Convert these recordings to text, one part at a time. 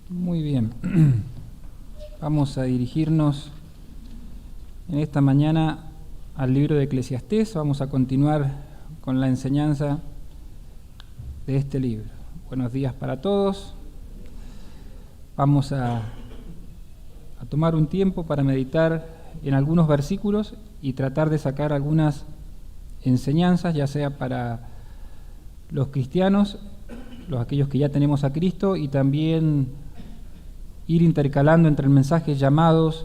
Muy bien. Vamos a dirigirnos en esta mañana al libro de Eclesiastés. Vamos a continuar con la enseñanza de este libro. Buenos días para todos. Vamos a tomar un tiempo para meditar en algunos versículos y tratar de sacar algunas enseñanzas, ya sea para los cristianos, aquellos que ya tenemos a Cristo, y también ir intercalando entre el mensaje llamando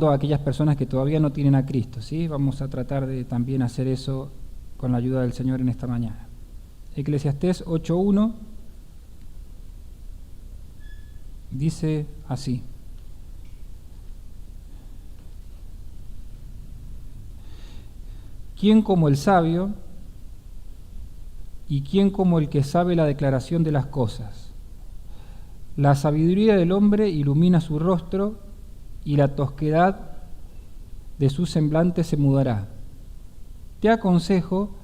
a aquellas personas que todavía no tienen a Cristo, ¿sí? Vamos a tratar de también hacer eso con la ayuda del Señor en esta mañana. Eclesiastés 8:1 dice así: ¿Quién como el sabio y quién como el que sabe la declaración de las cosas? La sabiduría del hombre ilumina su rostro, y la tosquedad de su semblante se mudará. Te aconsejo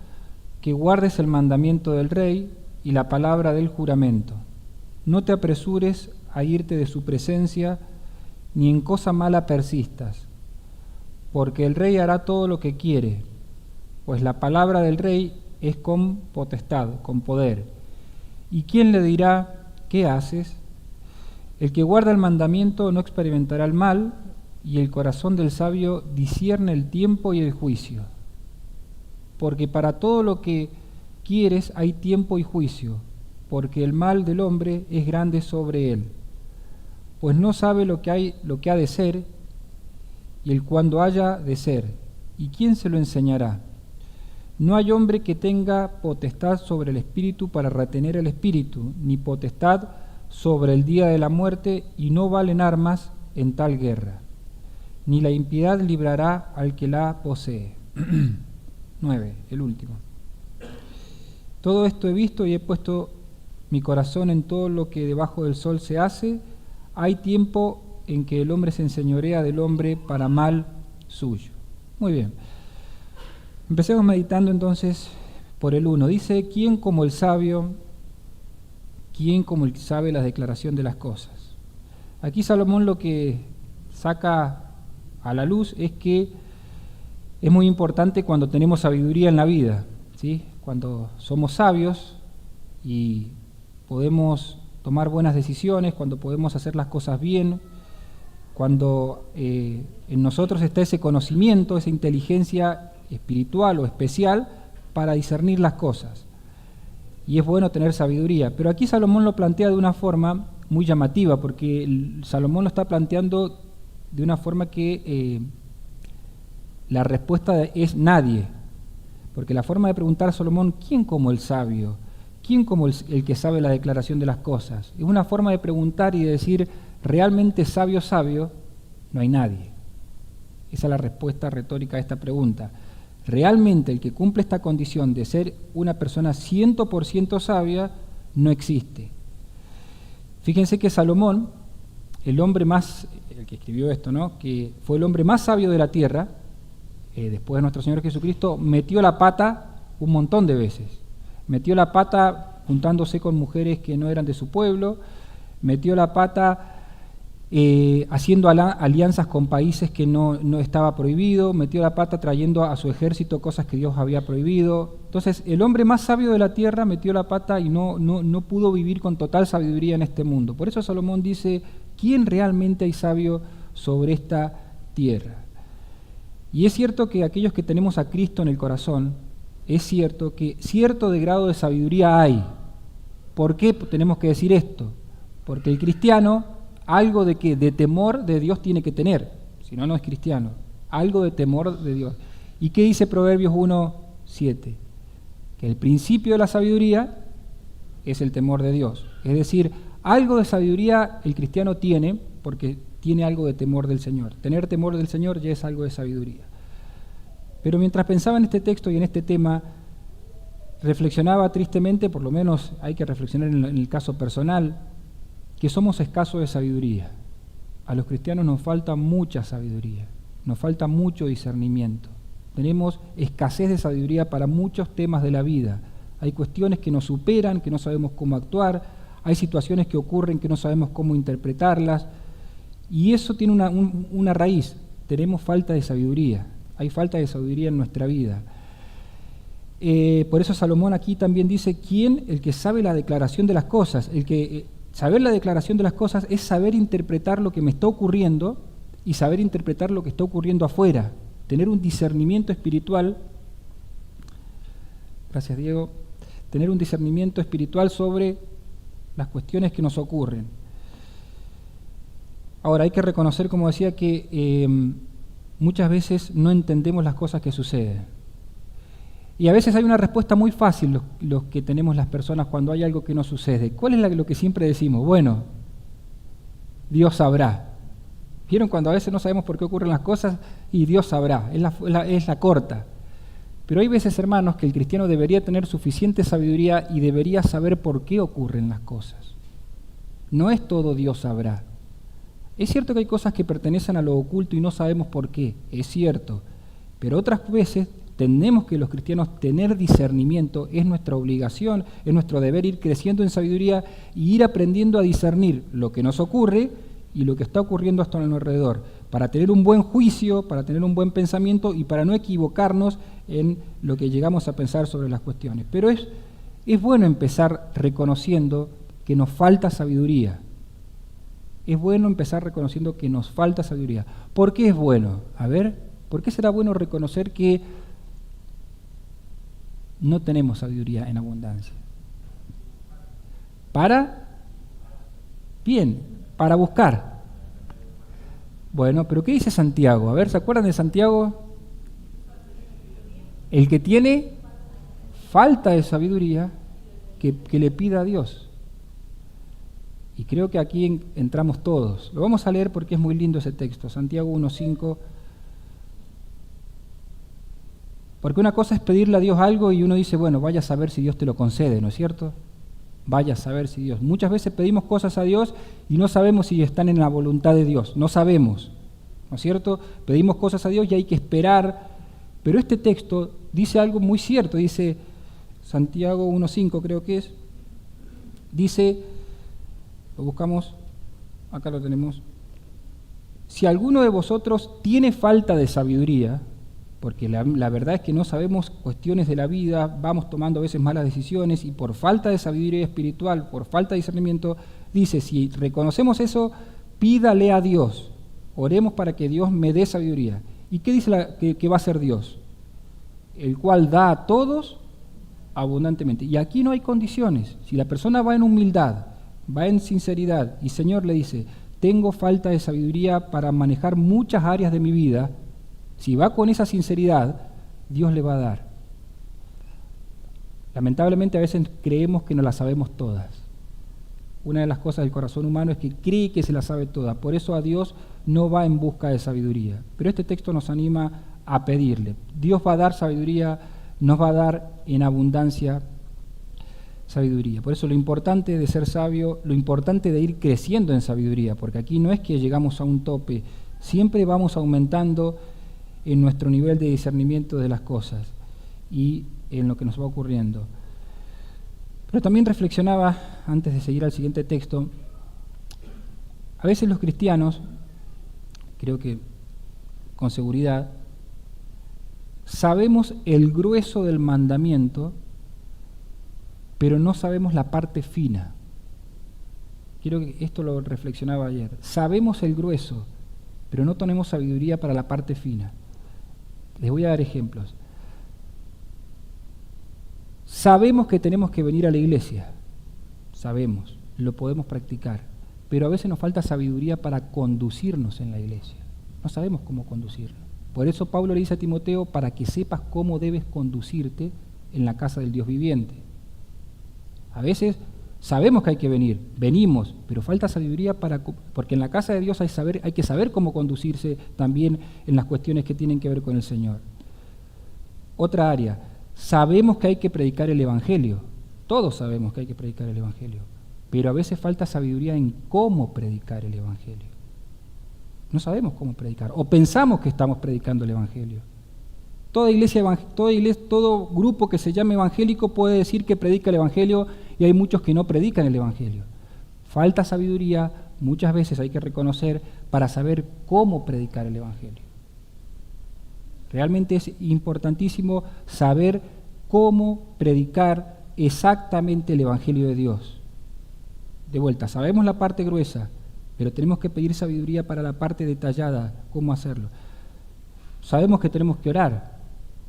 que guardes el mandamiento del rey y la palabra del juramento. No te apresures a irte de su presencia, ni en cosa mala persistas, porque el rey hará todo lo que quiere, pues la palabra del rey es con potestad, con poder. ¿Y quién le dirá qué haces? El que guarda el mandamiento no experimentará el mal, y el corazón del sabio discierne el tiempo y el juicio. Porque para todo lo que quieres hay tiempo y juicio, porque el mal del hombre es grande sobre él, pues no sabe lo que ha de ser, y el cuándo haya de ser, y quién se lo enseñará. No hay hombre que tenga potestad sobre el espíritu para retener el espíritu, ni potestad sobre el día de la muerte, y no valen armas en tal guerra, ni la impiedad librará al que la posee. 9, el último. Todo esto he visto y he puesto mi corazón en todo lo que debajo del sol se hace. Hay tiempo en que el hombre se enseñorea del hombre para mal suyo. Muy bien. Empecemos meditando entonces por el 1. Dice: ¿quién como el sabio? ¿Quién como el que sabe la declaración de las cosas? Aquí Salomón lo que saca a la luz es que es muy importante cuando tenemos sabiduría en la vida, ¿sí? Cuando somos sabios y podemos tomar buenas decisiones, cuando podemos hacer las cosas bien, cuando en nosotros está ese conocimiento, esa inteligencia espiritual o especial para discernir las cosas. Y es bueno tener sabiduría. Pero aquí Salomón lo plantea de una forma muy llamativa, porque Salomón lo está planteando de una forma que la respuesta es nadie. Porque la forma de preguntar a Salomón, ¿quién como el sabio? ¿Quién como el que sabe la declaración de las cosas? Es una forma de preguntar y de decir, realmente sabio, no hay nadie. Esa es la respuesta retórica a esta pregunta. Realmente el que cumple esta condición de ser una persona 100% sabia no existe. Fíjense que Salomón, el que escribió esto, ¿no?, que fue el hombre más sabio de la tierra, después de nuestro Señor Jesucristo, metió la pata un montón de veces. Metió la pata juntándose con mujeres que no eran de su pueblo, metió la pata haciendo alianzas con países que no estaba prohibido, metió la pata trayendo a su ejército cosas que Dios había prohibido. Entonces, el hombre más sabio de la tierra metió la pata y no pudo vivir con total sabiduría en este mundo. Por eso Salomón dice, ¿quién realmente hay sabio sobre esta tierra? Y es cierto que aquellos que tenemos a Cristo en el corazón, es cierto que cierto de grado de sabiduría hay. ¿Por qué tenemos que decir esto? Porque el cristiano algo de temor de Dios tiene que tener, si no, no es cristiano. Algo de temor de Dios. ¿Y qué dice Proverbios 1:7? Que el principio de la sabiduría es el temor de Dios. Es decir, algo de sabiduría el cristiano tiene, porque tiene algo de temor del Señor. Tener temor del Señor ya es algo de sabiduría. Pero mientras pensaba en este texto y en este tema, reflexionaba tristemente, por lo menos hay que reflexionar en el caso personal, que somos escasos de sabiduría. A los cristianos nos falta mucha sabiduría, nos falta mucho discernimiento. Tenemos escasez de sabiduría para muchos temas de la vida. Hay cuestiones que nos superan, que no sabemos cómo actuar. hay situaciones que ocurren que no sabemos cómo interpretarlas, y eso tiene una raíz. Tenemos falta de sabiduría, hay falta de sabiduría en nuestra vida. Por eso Salomón aquí también dice, ¿quién? El que sabe la declaración de las cosas. Saber la declaración de las cosas es saber interpretar lo que me está ocurriendo y saber interpretar lo que está ocurriendo afuera, tener un discernimiento espiritual. Gracias, Diego. Tener un discernimiento espiritual sobre las cuestiones que nos ocurren. Ahora, hay que reconocer, como decía, que muchas veces no entendemos las cosas que suceden. Y a veces hay una respuesta muy fácil los que tenemos las personas cuando hay algo que no sucede. ¿Cuál es lo que siempre decimos? Bueno, Dios sabrá. ¿Vieron cuando a veces no sabemos por qué ocurren las cosas? Y Dios sabrá, es la corta. Pero hay veces, hermanos, que el cristiano debería tener suficiente sabiduría y debería saber por qué ocurren las cosas. No es todo Dios sabrá. Es cierto que hay cosas que pertenecen a lo oculto y no sabemos por qué, es cierto. Pero otras veces tenemos que los cristianos tener discernimiento, es nuestra obligación, es nuestro deber ir creciendo en sabiduría y ir aprendiendo a discernir lo que nos ocurre y lo que está ocurriendo hasta a nuestro alrededor, para tener un buen juicio, para tener un buen pensamiento y para no equivocarnos en lo que llegamos a pensar sobre las cuestiones. Pero es bueno empezar reconociendo que nos falta sabiduría. Es bueno empezar reconociendo que nos falta sabiduría. ¿Por qué es bueno? A ver, ¿por qué será bueno reconocer que no tenemos sabiduría en abundancia? Para buscar. Bueno, pero ¿qué dice Santiago? A ver, ¿se acuerdan de Santiago? El que tiene falta de sabiduría, que le pida a Dios. Y creo que aquí entramos todos. Lo vamos a leer porque es muy lindo ese texto, Santiago 1:5. Porque una cosa es pedirle a Dios algo y uno dice, bueno, vaya a saber si Dios te lo concede, ¿no es cierto? Vaya a saber si Dios. Muchas veces pedimos cosas a Dios y no sabemos si están en la voluntad de Dios. No sabemos, ¿no es cierto? Pedimos cosas a Dios y hay que esperar. Pero este texto dice algo muy cierto. Dice, Santiago 1:5 creo que es. Dice, lo buscamos, acá lo tenemos. Si alguno de vosotros tiene falta de sabiduría, porque la verdad es que no sabemos cuestiones de la vida, vamos tomando a veces malas decisiones y por falta de sabiduría espiritual, por falta de discernimiento, dice, si reconocemos eso, pídale a Dios, oremos para que Dios me dé sabiduría. ¿Y qué dice que va a ser Dios? El cual da a todos abundantemente. Y aquí no hay condiciones. Si la persona va en humildad, va en sinceridad y Señor le dice, tengo falta de sabiduría para manejar muchas áreas de mi vida, si va con esa sinceridad, Dios le va a dar. Lamentablemente a veces creemos que no las sabemos todas. Una de las cosas del corazón humano es que cree que se la sabe toda. Por eso a Dios no va en busca de sabiduría. Pero este texto nos anima a pedirle. Dios va a dar sabiduría, nos va a dar en abundancia sabiduría. Por eso lo importante de ser sabio, lo importante de ir creciendo en sabiduría, porque aquí no es que llegamos a un tope, siempre vamos aumentando en nuestro nivel de discernimiento de las cosas y en lo que nos va ocurriendo. Pero también reflexionaba, antes de seguir al siguiente texto, a veces los cristianos, creo que con seguridad, sabemos el grueso del mandamiento, pero no sabemos la parte fina. Quiero que esto lo reflexionaba ayer. Sabemos el grueso, pero no tenemos sabiduría para la parte fina. Les voy a dar ejemplos. Sabemos que tenemos que venir a la iglesia, sabemos, lo podemos practicar, pero a veces nos falta sabiduría para conducirnos en la iglesia. No sabemos cómo conducirnos. Por eso Pablo le dice a Timoteo, para que sepas cómo debes conducirte en la casa del Dios viviente. A veces sabemos que hay que venir, venimos, pero falta sabiduría porque en la casa de Dios hay que saber cómo conducirse también en las cuestiones que tienen que ver con el Señor. Otra área, sabemos que hay que predicar el Evangelio, todos sabemos que hay que predicar el Evangelio, pero a veces falta sabiduría en cómo predicar el Evangelio. No sabemos cómo predicar, o pensamos que estamos predicando el Evangelio. Toda iglesia, todo grupo que se llame evangélico puede decir que predica el Evangelio y hay muchos que no predican el Evangelio. Falta sabiduría, muchas veces hay que reconocer, para saber cómo predicar el Evangelio. Realmente es importantísimo saber cómo predicar exactamente el Evangelio de Dios. De vuelta, sabemos la parte gruesa, pero tenemos que pedir sabiduría para la parte detallada, cómo hacerlo. Sabemos que tenemos que orar,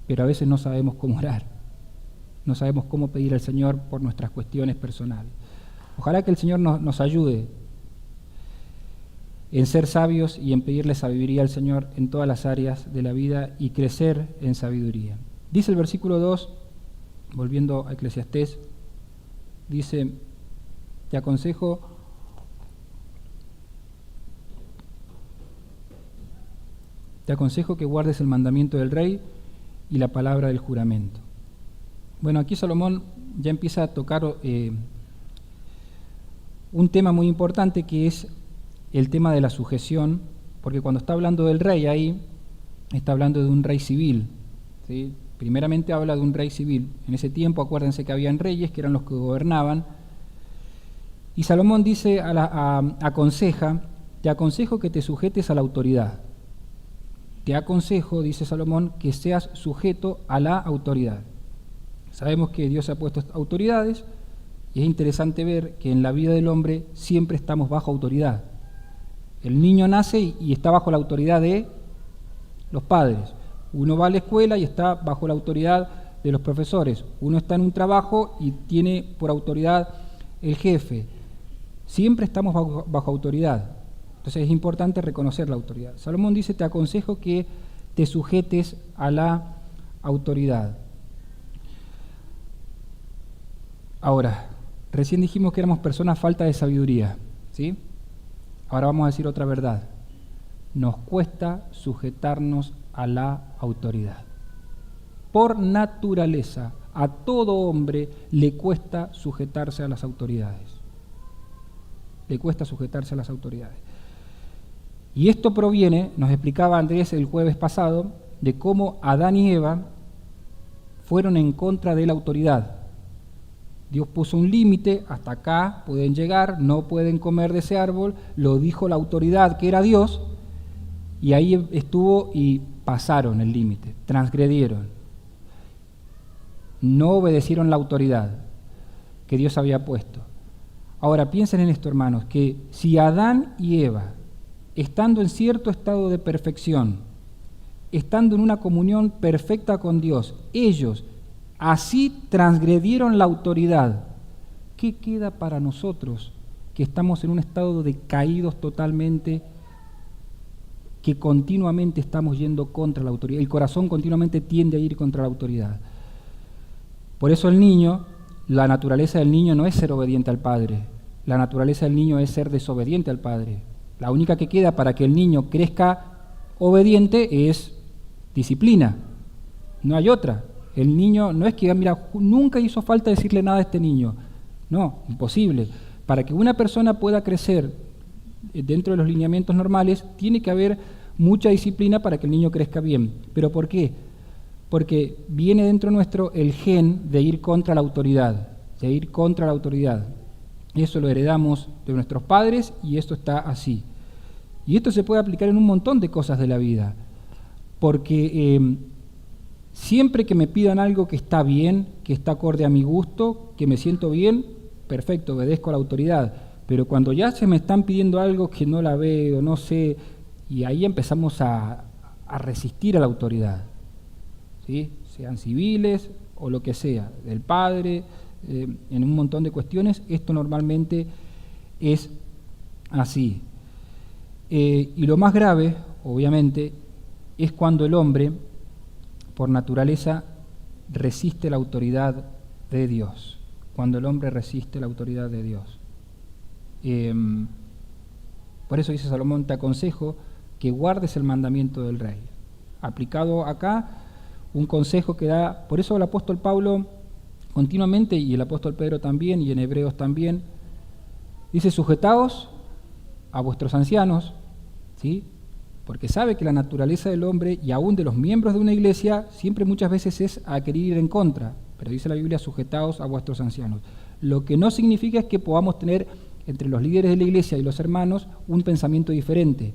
pero a veces no sabemos cómo orar. No sabemos cómo pedir al Señor por nuestras cuestiones personales. Ojalá que el Señor nos ayude en ser sabios y en pedirle sabiduría al Señor en todas las áreas de la vida y crecer en sabiduría. Dice el versículo 2, volviendo a Eclesiastés, dice: te aconsejo que guardes el mandamiento del rey y la palabra del juramento. Bueno, aquí Salomón ya empieza a tocar un tema muy importante, que es el tema de la sujeción, porque cuando está hablando del rey ahí, está hablando de un rey civil, ¿sí? Primeramente habla de un rey civil. En ese tiempo, acuérdense que habían reyes que eran los que gobernaban, y Salomón dice, te aconsejo que te sujetes a la autoridad. Te aconsejo, dice Salomón, que seas sujeto a la autoridad. Sabemos que Dios ha puesto autoridades, y es interesante ver que en la vida del hombre siempre estamos bajo autoridad. El niño nace y está bajo la autoridad de los padres. Uno va a la escuela y está bajo la autoridad de los profesores. Uno está en un trabajo y tiene por autoridad el jefe. Siempre estamos bajo autoridad. Entonces es importante reconocer la autoridad. Salomón dice, te aconsejo que te sujetes a la autoridad. Ahora, recién dijimos que éramos personas falta de sabiduría, ¿sí? Ahora vamos a decir otra verdad. Nos cuesta sujetarnos a la autoridad. Por naturaleza, a todo hombre le cuesta sujetarse a las autoridades. Le cuesta sujetarse a las autoridades. Y esto proviene, nos explicaba Andrés el jueves pasado, de cómo Adán y Eva fueron en contra de la autoridad. Dios puso un límite, hasta acá pueden llegar, no pueden comer de ese árbol, lo dijo la autoridad que era Dios, y ahí estuvo y pasaron el límite, transgredieron. No obedecieron la autoridad que Dios había puesto. Ahora piensen en esto, hermanos, que si Adán y Eva, estando en cierto estado de perfección, estando en una comunión perfecta con Dios, ellos así transgredieron la autoridad, ¿qué queda para nosotros que estamos en un estado de caídos totalmente, que continuamente estamos yendo contra la autoridad? El corazón continuamente tiende a ir contra la autoridad. Por eso el niño, la naturaleza del niño no es ser obediente al padre, la naturaleza del niño es ser desobediente al padre. La única que queda para que el niño crezca obediente es disciplina, no hay otra. El niño no es que, mira, nunca hizo falta decirle nada a este niño. No, imposible. Para que una persona pueda crecer dentro de los lineamientos normales, tiene que haber mucha disciplina para que el niño crezca bien. ¿Pero por qué? Porque viene dentro nuestro el gen de ir contra la autoridad, de ir contra la autoridad. Eso lo heredamos de nuestros padres y esto está así. Y esto se puede aplicar en un montón de cosas de la vida, porque siempre que me pidan algo que está bien, que está acorde a mi gusto, que me siento bien, perfecto, obedezco a la autoridad. Pero cuando ya se me están pidiendo algo que no la veo, no sé, y ahí empezamos a resistir a la autoridad, ¿sí? Sean civiles o lo que sea, del padre, en un montón de cuestiones, esto normalmente es así. Y lo más grave, obviamente, es cuando el hombre, por naturaleza, resiste la autoridad de Dios. Cuando el hombre resiste la autoridad de Dios. Por eso dice Salomón, te aconsejo que guardes el mandamiento del rey. Aplicado acá, un consejo que da, por eso el apóstol Pablo continuamente, y el apóstol Pedro también, y en Hebreos también, dice, sujetaos a vuestros ancianos, ¿sí? Porque sabe que la naturaleza del hombre y aún de los miembros de una iglesia siempre muchas veces es a querer ir en contra, pero dice la Biblia, sujetaos a vuestros ancianos. Lo que no significa es que podamos tener entre los líderes de la iglesia y los hermanos un pensamiento diferente.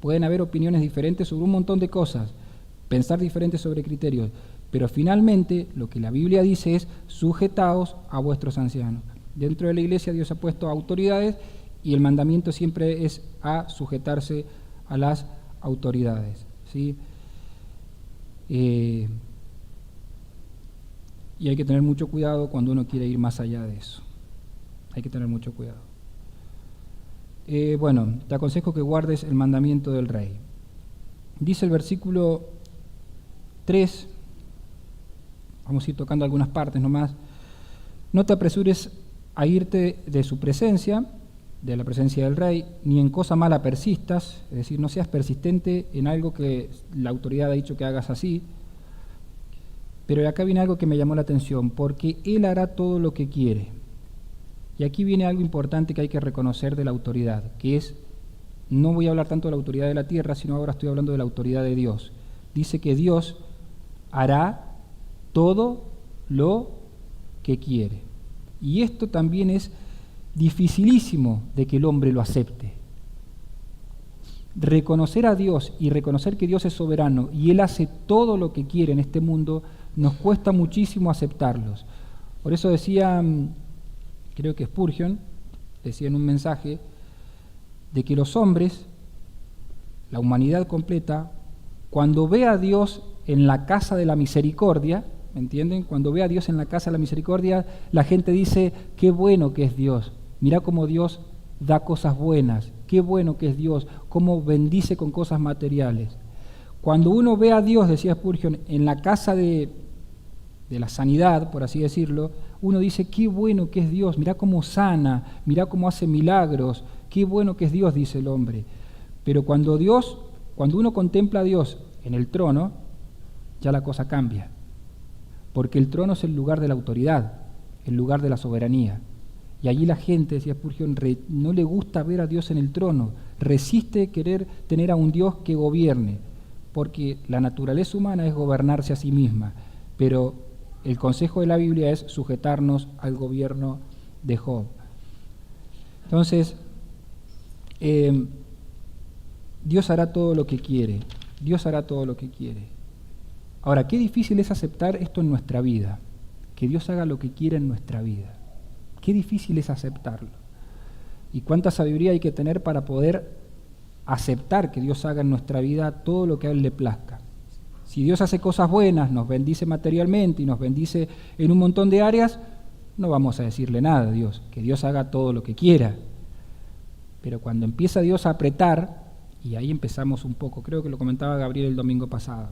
Pueden haber opiniones diferentes sobre un montón de cosas, pensar diferentes sobre criterios, pero finalmente lo que la Biblia dice es sujetaos a vuestros ancianos. Dentro de la iglesia Dios ha puesto autoridades y el mandamiento siempre es a sujetarse a las autoridades, ¿sí? Y hay que tener mucho cuidado cuando uno quiere ir más allá de eso. Hay que tener mucho cuidado. Bueno, te aconsejo que guardes el mandamiento del rey. Dice el versículo 3, vamos a ir tocando algunas partes nomás. No te apresures a irte de su presencia, de la presencia del rey, ni en cosa mala persistas, es decir, no seas persistente en algo que la autoridad ha dicho que hagas así. Pero acá viene algo que me llamó la atención, porque él hará todo lo que quiere. Y aquí viene algo importante que hay que reconocer de la autoridad, que es, no voy a hablar tanto de la autoridad de la tierra, sino ahora estoy hablando de la autoridad de Dios. Dice que Dios hará todo lo que quiere. Y esto también es dificilísimo de que el hombre lo acepte. Reconocer a Dios y reconocer que Dios es soberano y Él hace todo lo que quiere en este mundo, nos cuesta muchísimo aceptarlos. Por eso decía, creo que Spurgeon, decía en un mensaje, de que los hombres, la humanidad completa, cuando ve a Dios en la casa de la misericordia, ¿me entienden? Cuando ve a Dios en la casa de la misericordia, la gente dice, qué bueno que es Dios, mirá cómo Dios da cosas buenas, qué bueno que es Dios, cómo bendice con cosas materiales. Cuando uno ve a Dios, decía Spurgeon, en la casa de la sanidad, por así decirlo, uno dice, qué bueno que es Dios, mirá cómo sana, mirá cómo hace milagros, qué bueno que es Dios, dice el hombre. Pero cuando uno contempla a Dios en el trono, ya la cosa cambia. Porque el trono es el lugar de la autoridad, el lugar de la soberanía. Y allí la gente, decía Spurgeon, no le gusta ver a Dios en el trono, resiste querer tener a un Dios que gobierne, porque la naturaleza humana es gobernarse a sí misma, pero el consejo de la Biblia es sujetarnos al gobierno de Job. Entonces, Dios hará todo lo que quiere, Dios hará todo lo que quiere. Ahora, qué difícil es aceptar esto en nuestra vida, que Dios haga lo que quiere en nuestra vida. Qué difícil es aceptarlo. Y cuánta sabiduría hay que tener para poder aceptar que Dios haga en nuestra vida todo lo que a Él le plazca. Si Dios hace cosas buenas, nos bendice materialmente y nos bendice en un montón de áreas, no vamos a decirle nada a Dios, que Dios haga todo lo que quiera. Pero cuando empieza Dios a apretar, y ahí empezamos un poco, creo que lo comentaba Gabriel el domingo pasado,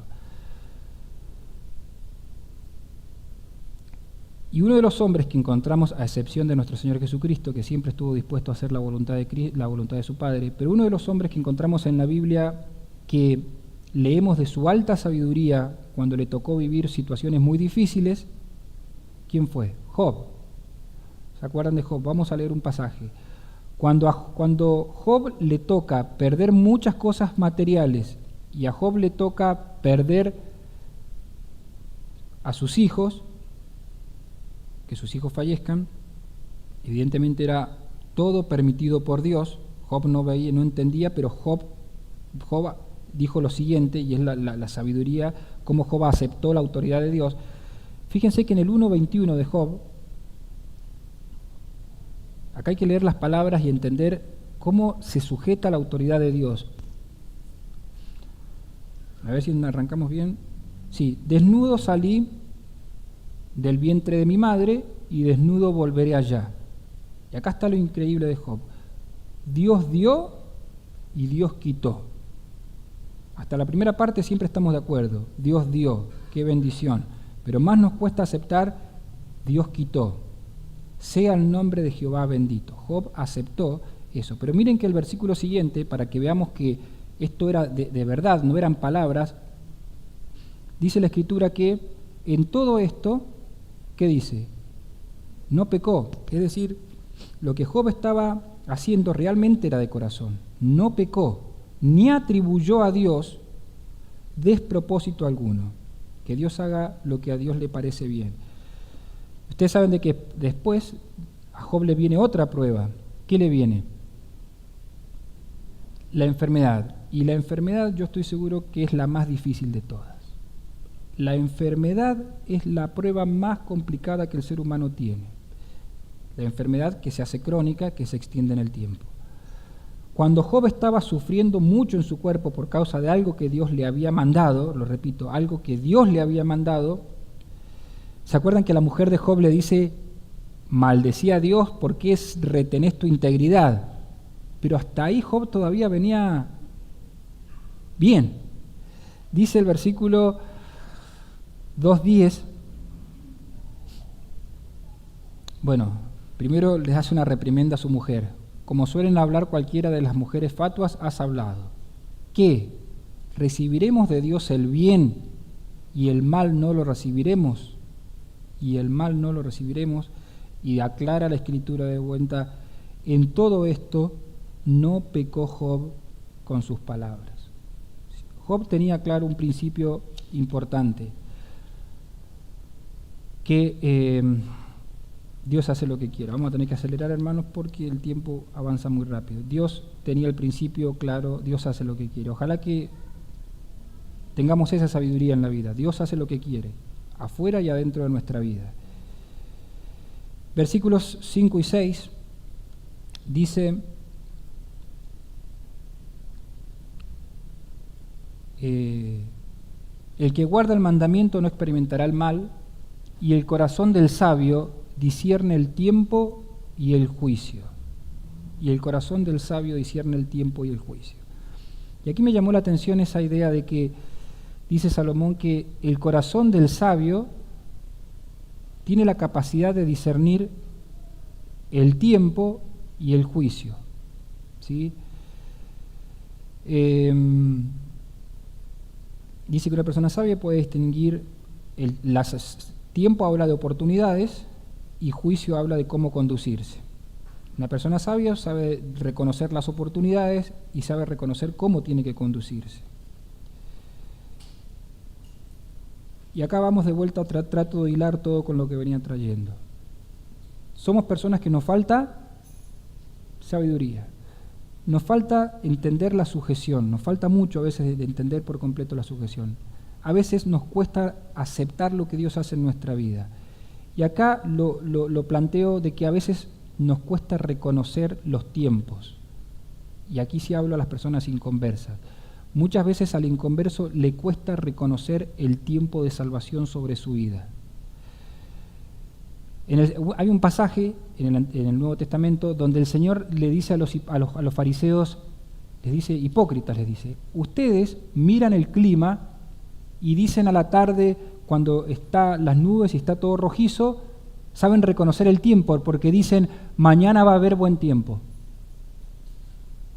y uno de los hombres que encontramos, a excepción de nuestro Señor Jesucristo, que siempre estuvo dispuesto a hacer la voluntad de su Padre, pero uno de los hombres que encontramos en la Biblia que leemos de su alta sabiduría cuando le tocó vivir situaciones muy difíciles, ¿quién fue? Job. ¿Se acuerdan de Job? Vamos a leer un pasaje. Cuando Job le toca perder muchas cosas materiales y a Job le toca perder a sus hijos, que sus hijos fallezcan, evidentemente era todo permitido por Dios. Job no veía, no entendía, pero Job dijo lo siguiente, y es la sabiduría, cómo Job aceptó la autoridad de Dios. Fíjense que en el 1:21 de Job, acá hay que leer las palabras y entender cómo se sujeta a la autoridad de Dios. A ver si arrancamos bien. Sí, desnudo salí del vientre de mi madre y desnudo volveré allá. Y acá está lo increíble de Job. Dios dio y Dios quitó. Hasta la primera parte siempre estamos de acuerdo. Dios dio, qué bendición. Pero más nos cuesta aceptar, Dios quitó. Sea el nombre de Jehová bendito. Job aceptó eso. Pero miren que el versículo siguiente, para que veamos que esto era de verdad, no eran palabras, dice la Escritura que en todo esto, ¿qué dice? No pecó. Es decir, lo que Job estaba haciendo realmente era de corazón. No pecó, ni atribuyó a Dios despropósito alguno. Que Dios haga lo que a Dios le parece bien. Ustedes saben de que después Job le viene otra prueba. ¿Qué le viene? La enfermedad. Y la enfermedad yo estoy seguro que es la más difícil de todas. La enfermedad es la prueba más complicada que el ser humano tiene. La enfermedad que se hace crónica, que se extiende en el tiempo. Cuando Job estaba sufriendo mucho en su cuerpo por causa de algo que Dios le había mandado, lo repito, algo que Dios le había mandado, ¿se acuerdan que la mujer de Job le dice, maldecía a Dios porque retenés tu integridad? Pero hasta ahí Job todavía venía bien. Dice el versículo 2:10, bueno, primero les hace una reprimenda a su mujer. Como suelen hablar cualquiera de las mujeres fatuas, has hablado. ¿Qué? ¿Recibiremos de Dios el bien y el mal no lo recibiremos? Y el mal no lo recibiremos. Y aclara la Escritura de vuelta, en todo esto no pecó Job con sus palabras. Job tenía claro un principio importante, que Dios hace lo que quiera. Vamos a tener que acelerar, hermanos, porque el tiempo avanza muy rápido. Dios tenía el principio claro, Dios hace lo que quiere. Ojalá que tengamos esa sabiduría en la vida. Dios hace lo que quiere, afuera y adentro de nuestra vida. Versículos 5 y 6 dice, el que guarda el mandamiento no experimentará el mal, y el corazón del sabio discierne el tiempo y el juicio. Y el corazón del sabio discierne el tiempo y el juicio. Y aquí me llamó la atención esa idea de que dice Salomón que el corazón del sabio tiene la capacidad de discernir el tiempo y el juicio. ¿Sí? Dice que una persona sabia puede distinguir tiempo habla de oportunidades y juicio habla de cómo conducirse. Una persona sabia sabe reconocer las oportunidades y sabe reconocer cómo tiene que conducirse. Y acá vamos de vuelta, trato de hilar todo con lo que venía trayendo. Somos personas que nos falta sabiduría, nos falta entender la sujeción, nos falta mucho a veces de entender por completo la sujeción. A veces nos cuesta aceptar lo que Dios hace en nuestra vida. Y acá lo planteo de que a veces nos cuesta reconocer los tiempos. Y aquí sí hablo a las personas inconversas. Muchas veces al inconverso le cuesta reconocer el tiempo de salvación sobre su vida. Hay un pasaje en el Nuevo Testamento donde el Señor le dice a los fariseos, les dice, hipócritas, les dice, ustedes miran el clima y dicen a la tarde, cuando están las nubes y está todo rojizo, saben reconocer el tiempo porque dicen, mañana va a haber buen tiempo.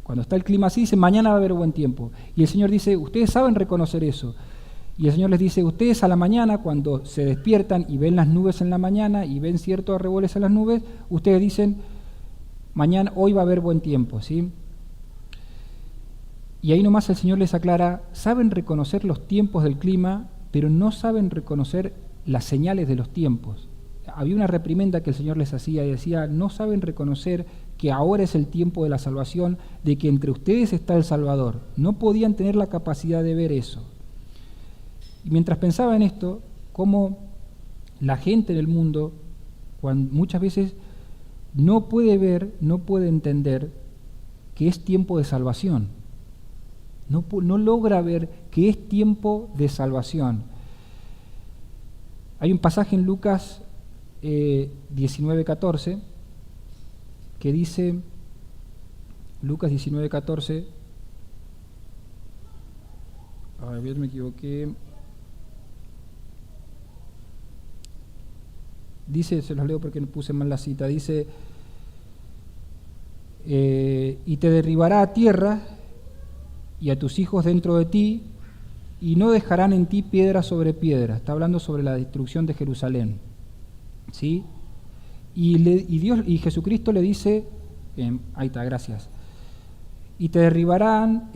Cuando está el clima así, dicen, mañana va a haber buen tiempo. Y el Señor dice, ustedes saben reconocer eso. Y el Señor les dice, ustedes a la mañana, cuando se despiertan y ven las nubes en la mañana y ven ciertos arreboles en las nubes, ustedes dicen, hoy va a haber buen tiempo, ¿sí? Y ahí nomás el Señor les aclara, saben reconocer los tiempos del clima, pero no saben reconocer las señales de los tiempos. Había una reprimenda que el Señor les hacía y decía, no saben reconocer que ahora es el tiempo de la salvación, de que entre ustedes está el Salvador. No podían tener la capacidad de ver eso. Y mientras pensaba en esto, cómo la gente en el mundo muchas veces no puede ver, no puede entender que es tiempo de salvación. No logra ver que es tiempo de salvación. Hay un pasaje en Lucas 19:14 que dice, Lucas 19:14, a ver, me equivoqué, dice, se los leo porque no puse mal la cita, dice, y te derribará a tierra y a tus hijos dentro de ti, y no dejarán en ti piedra sobre piedra. Está hablando sobre la destrucción de Jerusalén, ¿sí? Y Jesucristo le dice, ahí está, gracias, y te derribarán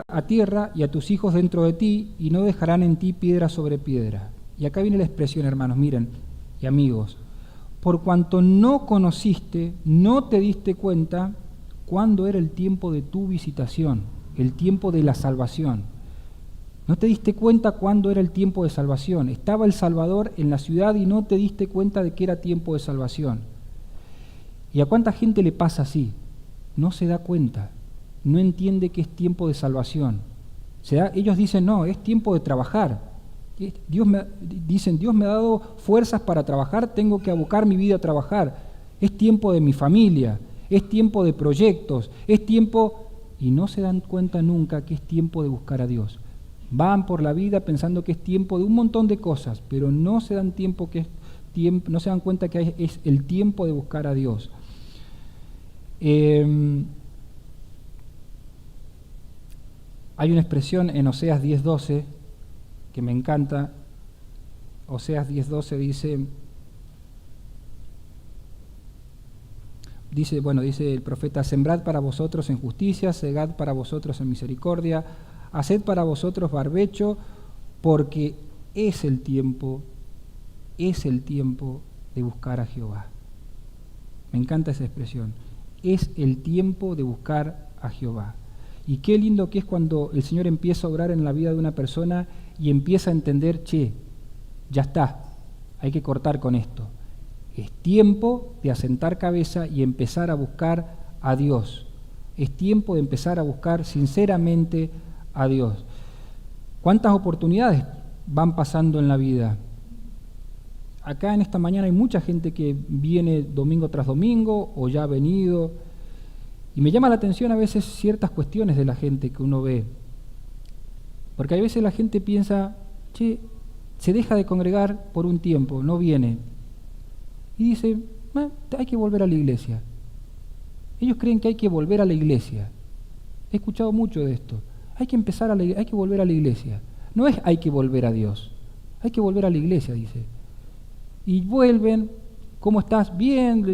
a tierra y a tus hijos dentro de ti, y no dejarán en ti piedra sobre piedra. Y acá viene la expresión, hermanos, miren, y amigos, por cuanto no conociste, no te diste cuenta cuándo era el tiempo de tu visitación, el tiempo de la salvación. No te diste cuenta cuándo era el tiempo de salvación. Estaba el Salvador en la ciudad y no te diste cuenta de que era tiempo de salvación. ¿Y a cuánta gente le pasa así? No se da cuenta, no entiende que es tiempo de salvación. Ellos dicen, no, es tiempo de trabajar. Dios me ha dado fuerzas para trabajar, tengo que abocar mi vida a trabajar. Es tiempo de mi familia, es tiempo de proyectos, es tiempo... Y no se dan cuenta nunca que es tiempo de buscar a Dios. Van por la vida pensando que es tiempo de un montón de cosas, pero no se dan no se dan cuenta que es el tiempo de buscar a Dios. Hay una expresión en Oseas 10:12 que me encanta. Oseas 10:12 dice el profeta: sembrad para vosotros en justicia, segad para vosotros en misericordia, haced para vosotros barbecho, porque es el tiempo de buscar a Jehová. Me encanta esa expresión. Es el tiempo de buscar a Jehová. Y qué lindo que es cuando el Señor empieza a obrar en la vida de una persona y empieza a entender, ya está, hay que cortar con esto. Es tiempo de asentar cabeza y empezar a buscar a Dios. Es tiempo de empezar a buscar sinceramente a Dios. ¿Cuántas oportunidades van pasando en la vida? Acá en esta mañana hay mucha gente que viene domingo tras domingo o ya ha venido, y me llama la atención a veces ciertas cuestiones de la gente que uno ve, porque a veces la gente piensa, se deja de congregar por un tiempo, no viene, y dice, hay que volver a la iglesia. Ellos creen que hay que volver a la iglesia. He escuchado mucho de esto. Hay que volver a la iglesia. No es hay que volver a Dios, hay que volver a la iglesia, dice. Y vuelven, ¿cómo estás? Bien,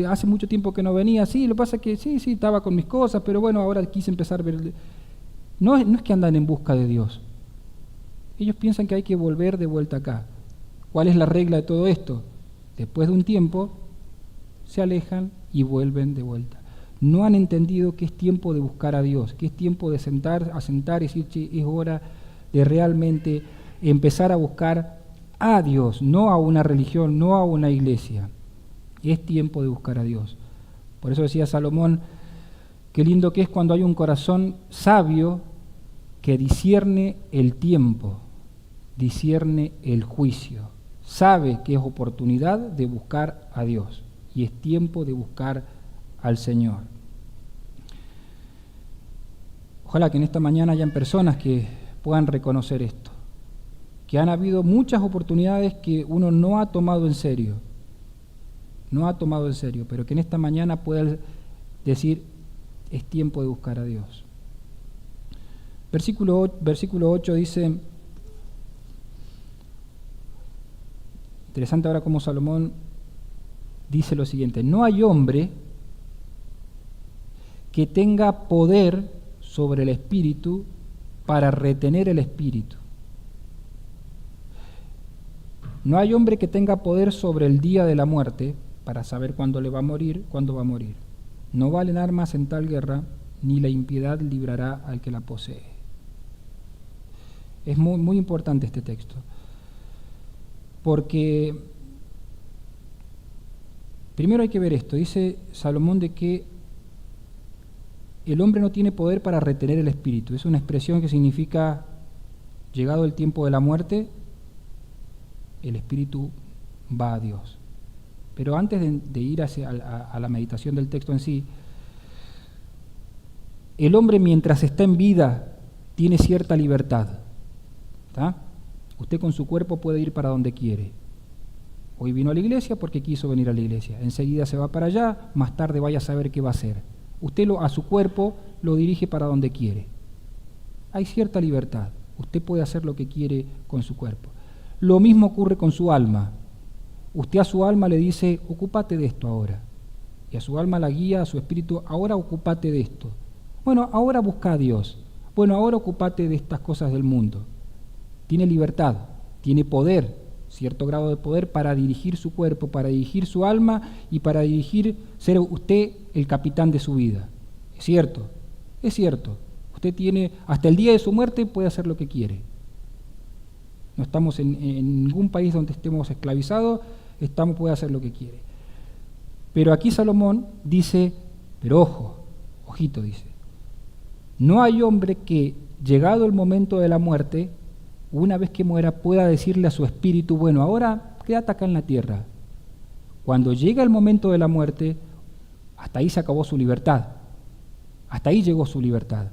hace mucho tiempo que no venía. Sí, lo que pasa es que sí, estaba con mis cosas, pero bueno, ahora quise empezar a ver. No es que andan en busca de Dios. Ellos piensan que hay que volver de vuelta acá. ¿Cuál es la regla de todo esto? Después de un tiempo, se alejan y vuelven de vuelta. No han entendido que es tiempo de buscar a Dios, que es tiempo de sentar y decir, es hora de realmente empezar a buscar a Dios, no a una religión, no a una iglesia. Es tiempo de buscar a Dios. Por eso decía Salomón, qué lindo que es cuando hay un corazón sabio que discierne el tiempo, discierne el juicio, sabe que es oportunidad de buscar a Dios y es tiempo de buscar al Señor. Ojalá que en esta mañana hayan personas que puedan reconocer esto, que han habido muchas oportunidades que uno no ha tomado en serio, pero que en esta mañana puedan decir, es tiempo de buscar a Dios. Versículo 8 dice, interesante ahora cómo Salomón dice lo siguiente: no hay hombre que tenga poder sobre el espíritu para retener el espíritu. No hay hombre que tenga poder sobre el día de la muerte para saber cuándo va a morir. No valen armas en tal guerra, ni la impiedad librará al que la posee. Es muy, muy importante este texto, porque primero hay que ver esto. Dice Salomón de que el hombre no tiene poder para retener el espíritu. Es una expresión que significa, llegado el tiempo de la muerte, el espíritu va a Dios. Pero antes de ir a la meditación del texto en sí, el hombre mientras está en vida tiene cierta libertad. ¿Tá? Usted con su cuerpo puede ir para donde quiere. Hoy vino a la iglesia porque quiso venir a la iglesia. Enseguida se va para allá, más tarde vaya a saber qué va a hacer. Usted a su cuerpo lo dirige para donde quiere. Hay cierta libertad. Usted puede hacer lo que quiere con su cuerpo. Lo mismo ocurre con su alma. Usted a su alma le dice, ocúpate de esto ahora. Y a su alma la guía, a su espíritu, ahora ocúpate de esto. Bueno, ahora busca a Dios. Bueno, ahora ocúpate de estas cosas del mundo. Tiene libertad, tiene poder cierto grado de poder para dirigir su cuerpo, para dirigir su alma y para dirigir, ser usted el capitán de su vida. Es cierto, es cierto. Usted tiene, hasta el día de su muerte puede hacer lo que quiere. No estamos en ningún país donde estemos esclavizados, puede hacer lo que quiere. Pero aquí Salomón dice, pero ojo, ojito dice, no hay hombre que, llegado el momento de la muerte, una vez que muera, pueda decirle a su espíritu, bueno, ahora quédate acá en la tierra. Cuando llega el momento de la muerte, hasta ahí se acabó su libertad. Hasta ahí llegó su libertad.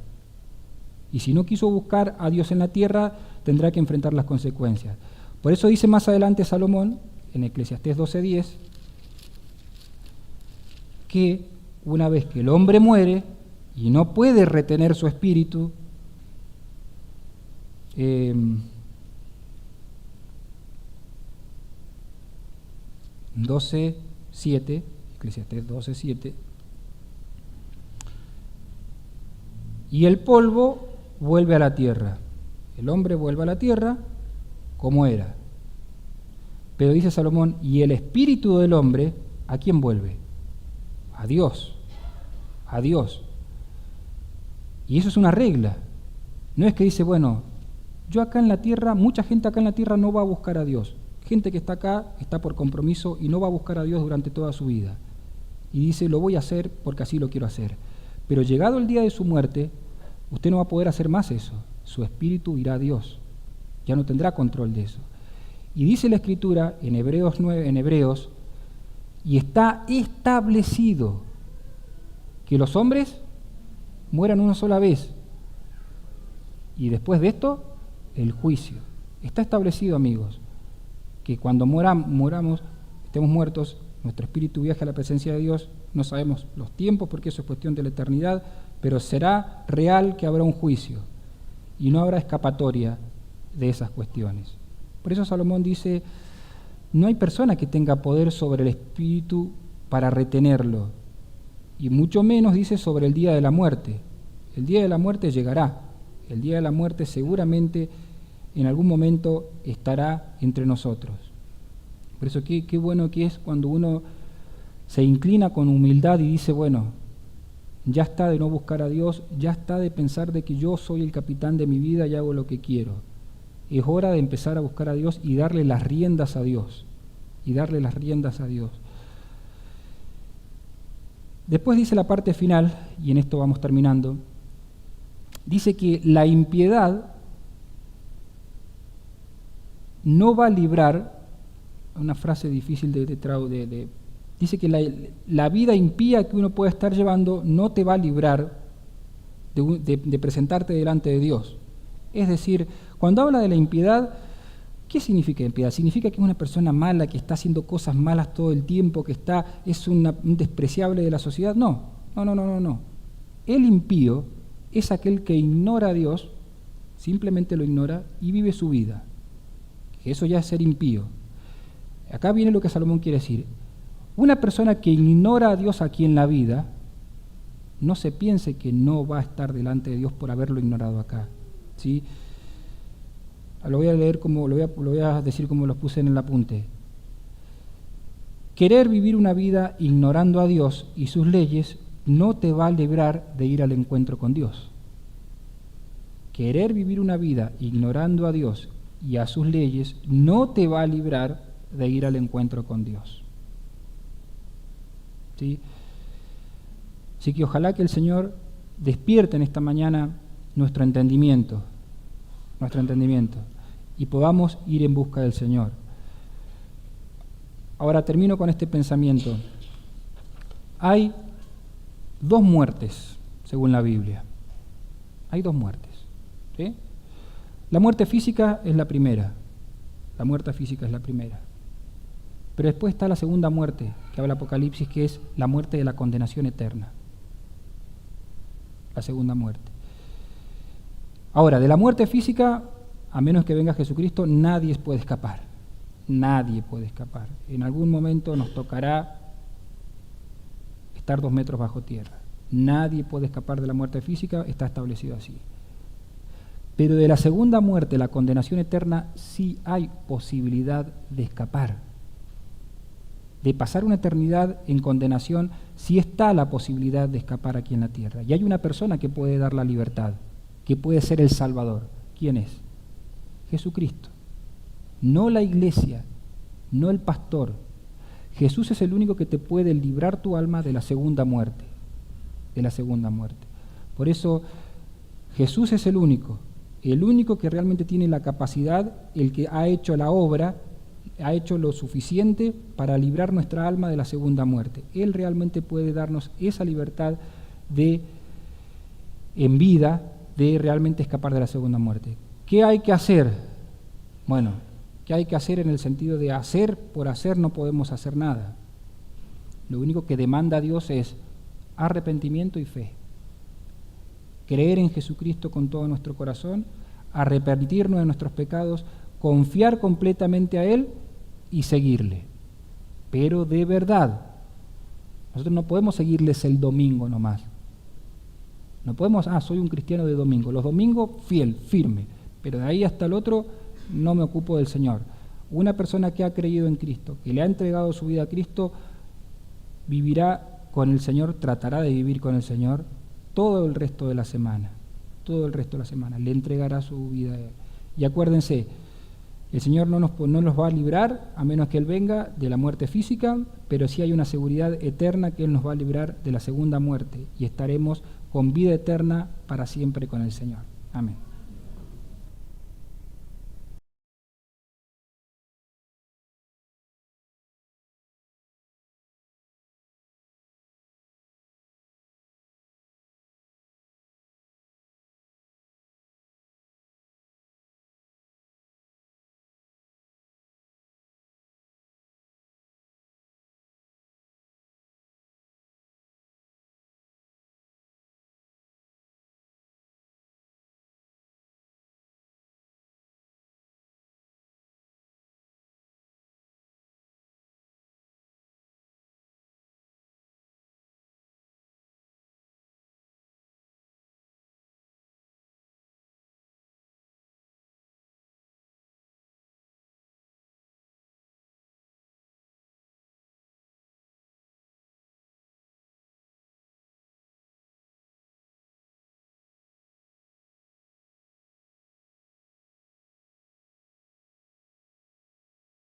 Y si no quiso buscar a Dios en la tierra, tendrá que enfrentar las consecuencias. Por eso dice más adelante Salomón, en Eclesiastés 12:10, que una vez que el hombre muere y no puede retener su espíritu, 12:7, Eclesiastés 12:7, y el polvo vuelve a la tierra. El hombre vuelve a la tierra como era. Pero dice Salomón, y el espíritu del hombre, ¿a quién vuelve? A Dios. A Dios. Y eso es una regla. No es que dice, bueno, yo acá en la tierra, mucha gente acá en la tierra no va a buscar a Dios. Gente que está acá está por compromiso y no va a buscar a Dios durante toda su vida. Y dice, lo voy a hacer porque así lo quiero hacer. Pero llegado el día de su muerte, usted no va a poder hacer más eso. Su espíritu irá a Dios. Ya no tendrá control de eso. Y dice la Escritura en Hebreos 9, en Hebreos, y está establecido que los hombres mueran una sola vez. Y después de esto, el juicio. Está establecido, amigos, que cuando moramos, estemos muertos, nuestro espíritu viaje a la presencia de Dios. No sabemos los tiempos porque eso es cuestión de la eternidad, pero será real que habrá un juicio y no habrá escapatoria de esas cuestiones. Por eso Salomón dice, no hay persona que tenga poder sobre el espíritu para retenerlo, y mucho menos dice sobre el día de la muerte. El día de la muerte llegará, el día de la muerte seguramente en algún momento estará entre nosotros. Por eso qué bueno que es cuando uno se inclina con humildad y dice, bueno, ya está de no buscar a Dios, ya está de pensar de que yo soy el capitán de mi vida y hago lo que quiero. Es hora de empezar a buscar a Dios y darle las riendas a Dios. Y darle las riendas a Dios. Después dice la parte final, y en esto vamos terminando, dice que la impiedad no va a librar, una frase difícil dice que la vida impía que uno puede estar llevando no te va a librar de presentarte delante de Dios. Es decir, cuando habla de la impiedad, ¿qué significa impiedad? ¿Significa que es una persona mala, que está haciendo cosas malas todo el tiempo, que es un despreciable de la sociedad? No. El impío es aquel que ignora a Dios, simplemente lo ignora y vive su vida. Eso ya es ser impío. Acá viene lo que Salomón quiere decir. Una persona que ignora a Dios aquí en la vida, no se piense que no va a estar delante de Dios por haberlo ignorado acá. ¿Sí? Lo voy a leer lo voy a decir como lo puse en el apunte. Querer vivir una vida ignorando a Dios y sus leyes no te va a librar de ir al encuentro con Dios. Querer vivir una vida ignorando a Dios y a sus leyes no te va a librar de ir al encuentro con Dios. ¿Sí? Así que ojalá que el Señor despierte en esta mañana nuestro entendimiento, y podamos ir en busca del Señor. Ahora termino con este pensamiento. Hay dos muertes, según la Biblia. Hay dos muertes. ¿Sí? La muerte física es la primera. La muerte física es la primera. Pero después está la segunda muerte, que habla Apocalipsis, que es la muerte de la condenación eterna. La segunda muerte. Ahora, de la muerte física, a menos que venga Jesucristo, nadie puede escapar. Nadie puede escapar. En algún momento nos tocará estar 2 metros bajo tierra. Nadie puede escapar de la muerte física, está establecido así. Pero de la segunda muerte, la condenación eterna, sí hay posibilidad de escapar. De pasar una eternidad en condenación, sí está la posibilidad de escapar aquí en la tierra. Y hay una persona que puede dar la libertad, que puede ser el Salvador. ¿Quién es? Jesucristo. No la iglesia, no el pastor. Jesús es el único que te puede librar tu alma de la segunda muerte. De la segunda muerte. Por eso, Jesús es el único que realmente tiene la capacidad, el que ha hecho la obra, ha hecho lo suficiente para librar nuestra alma de la segunda muerte. Él realmente puede darnos esa libertad en vida, de realmente escapar de la segunda muerte. ¿Qué hay que hacer? Bueno, ¿qué hay que hacer en el sentido de hacer por hacer? No podemos hacer nada. Lo único que demanda Dios es arrepentimiento y fe. Creer en Jesucristo con todo nuestro corazón, arrepentirnos de nuestros pecados, confiar completamente a Él y seguirle. Pero de verdad, nosotros no podemos seguirles el domingo nomás. No podemos, soy un cristiano de domingo. Los domingos fiel, firme, pero de ahí hasta el otro no me ocupo del Señor. Una persona que ha creído en Cristo, que le ha entregado su vida a Cristo, vivirá con el Señor, tratará de vivir con el Señor todo el resto de la semana, le entregará su vida a Él. Y acuérdense, el Señor no nos va a librar, a menos que Él venga, de la muerte física, pero sí hay una seguridad eterna que Él nos va a librar de la segunda muerte, y estaremos con vida eterna para siempre con el Señor. Amén.